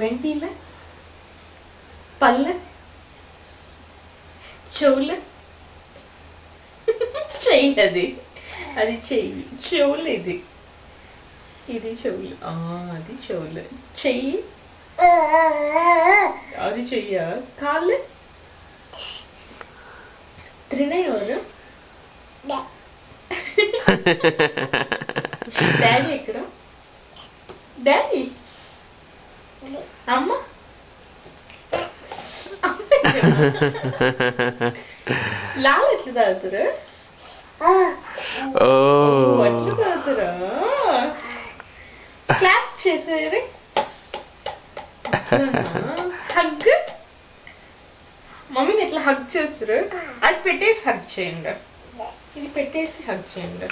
ఏంటిలే పళ్ళు చెవులు చెయ్యి అది అది చెయ్యి చెవులు ఇది ఇది చెవులు అది చెవులు చెయ్యి అది చెయ్య కాళ్ళు త్రినయ్ ఎవరు డాడీ ఎక్కడ డాడీ అమ్మ లాల్ ఎట్లా తాగుతారు అట్లా తాగుతారా క్లాప్ చేసేది హగ్ మమ్మీని ఎట్లా హగ్ చేస్తారు అది పెట్టేసి హగ్ చేయండి ఇది పెట్టేసి హగ్ చేయండి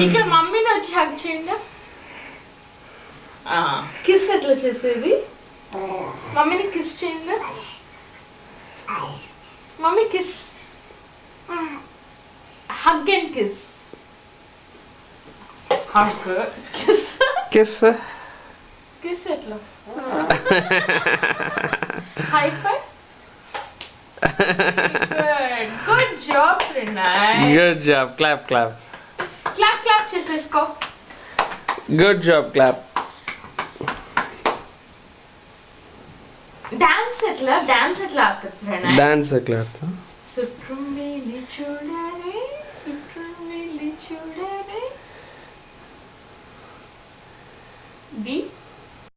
ఇక్కడ మమ్మీని వచ్చి హగ్ చేయండి కిస్ ఎట్లా చేసేది మమ్మీని కిస్ చేయండి mummy kiss hug and kiss hug kiss kiss kiss ఎట్లా high five good job Pranay good job clap clap clap clap చేసేసుకో గుడ్ జాబ్ క్లాప్ డాన్స్ ఎట్లా ఆడతారు ప్రణయ్ డాన్స్ ఎట్లా ఆడతా సుట్రం వెళ్ళి చూడాలి డి